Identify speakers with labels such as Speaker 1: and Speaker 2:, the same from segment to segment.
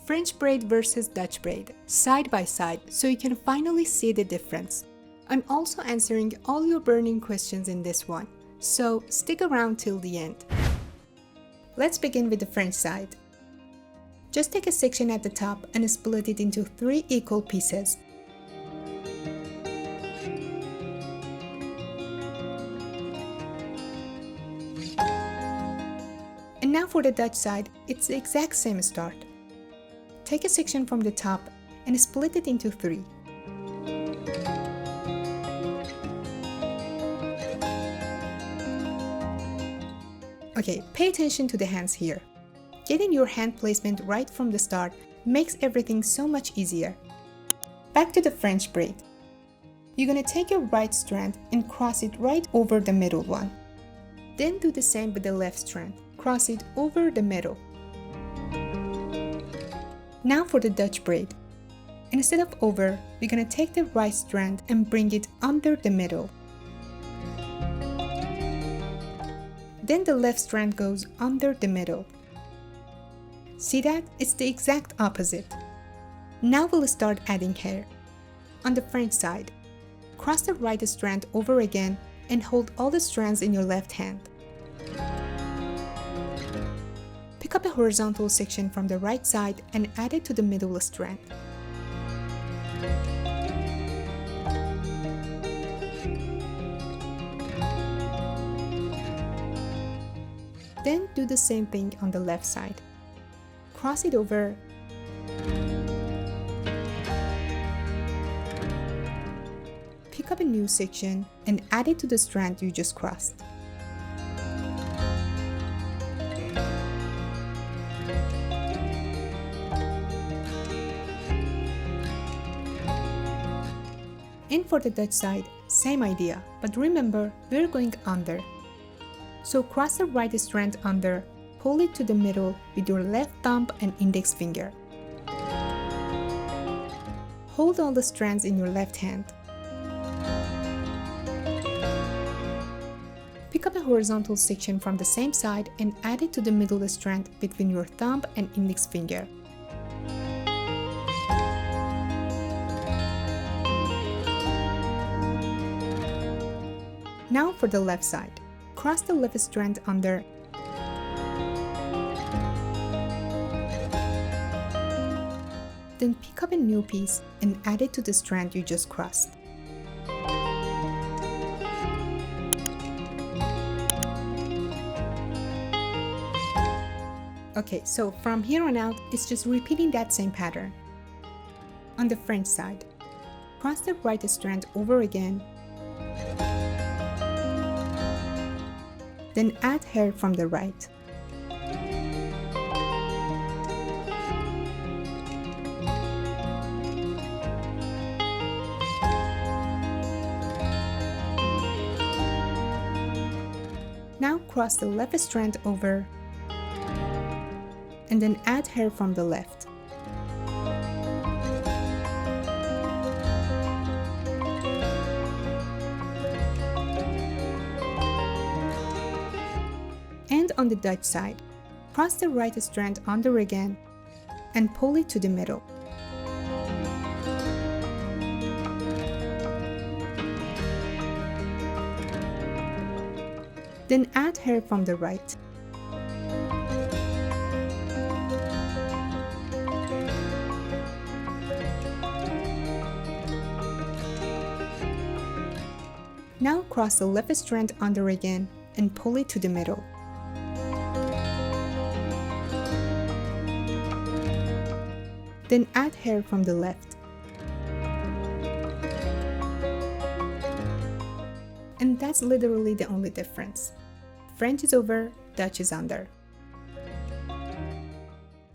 Speaker 1: French braid versus Dutch braid, side by side, so you can finally see the difference. I'm also answering all your burning questions in this one, so stick around till the end. Let's begin with the French side. Just take a section at the top and split it into 3 equal pieces. And now for the Dutch side, it's the exact same start. Take a section from the top and split it into 3. Okay, pay attention to the hands here. Getting your hand placement right from the start makes everything so much easier. Back to the French braid. You're gonna take your right strand and cross it right over the middle one. Then do the same with the left strand. Cross it over the middle. Now for the Dutch braid. Instead of over, we're gonna take the right strand and bring it under the middle. Then the left strand goes under the middle. See that? It's the exact opposite. Now we'll start adding hair. On the French side, cross the right strand over again and hold all the strands in your left hand. Pick up a horizontal section from the right side and add it to the middle strand. Then do the same thing on the left side. Cross it over. Pick up a new section and add it to the strand you just crossed. And for the Dutch side, same idea, but remember, we're going under. So cross the right strand under, pull it to the middle with your left thumb and index finger. Hold all the strands in your left hand. Pick up a horizontal section from the same side and add it to the middle strand between your thumb and index finger. Now for the left side. Cross the left strand under. Then pick up a new piece and add it to the strand you just crossed. Okay, so from here on out, it's just repeating that same pattern. On the French side, cross the right strand over again. Then add hair from the right. Now cross the left strand over and then add hair from the left. And on the Dutch side, cross the right strand under again and pull it to the middle. Then add hair from the right. Now cross the left strand under again and pull it to the middle. Then add hair from the left. And that's literally the only difference. French is over, Dutch is under.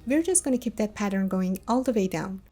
Speaker 1: We're just going to keep that pattern going all the way down.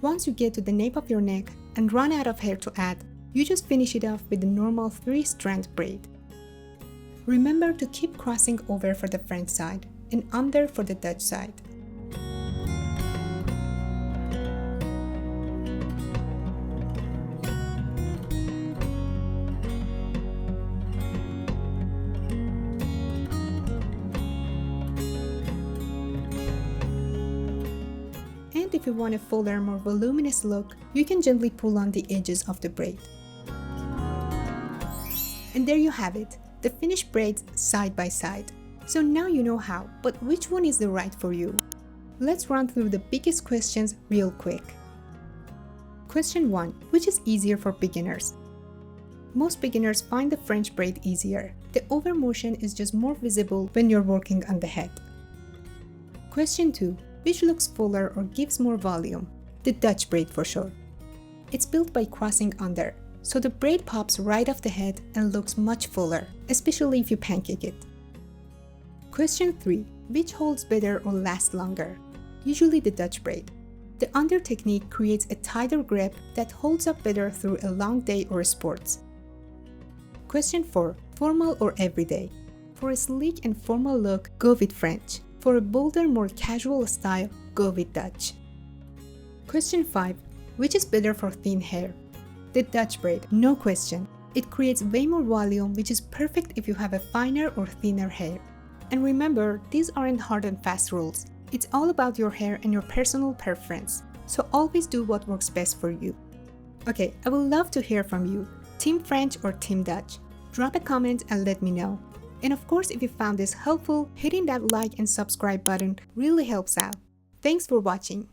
Speaker 1: Once you get to the nape of your neck and run out of hair to add, you just finish it off with the normal 3-strand braid. Remember to keep crossing over for the French side and under for the Dutch side. And if you want a fuller, more voluminous look, you can gently pull on the edges of the braid. And there you have it, the finished braids side by side. So now you know how, but which one is the right for you? Let's run through the biggest questions real quick. Question 1. Which is easier for beginners? Most beginners find the French braid easier. The over motion is just more visible when you're working on the head. Question 2. Which looks fuller or gives more volume? The Dutch braid for sure. It's built by crossing under, so the braid pops right off the head and looks much fuller, especially if you pancake it. Question 3. Which holds better or lasts longer? Usually the Dutch braid. The under technique creates a tighter grip that holds up better through a long day or sports. Question 4. Formal or everyday? For a sleek and formal look, go with French. For a bolder, more casual style, go with Dutch. Question 5. Which is better for thin hair? The Dutch braid, no question. It creates way more volume, which is perfect if you have a finer or thinner hair. And remember, these aren't hard and fast rules. It's all about your hair and your personal preference. So always do what works best for you. Okay, I would love to hear from you. Team French or Team Dutch? Drop a comment and let me know. And of course, if you found this helpful, hitting that like and subscribe button really helps out. Thanks for watching.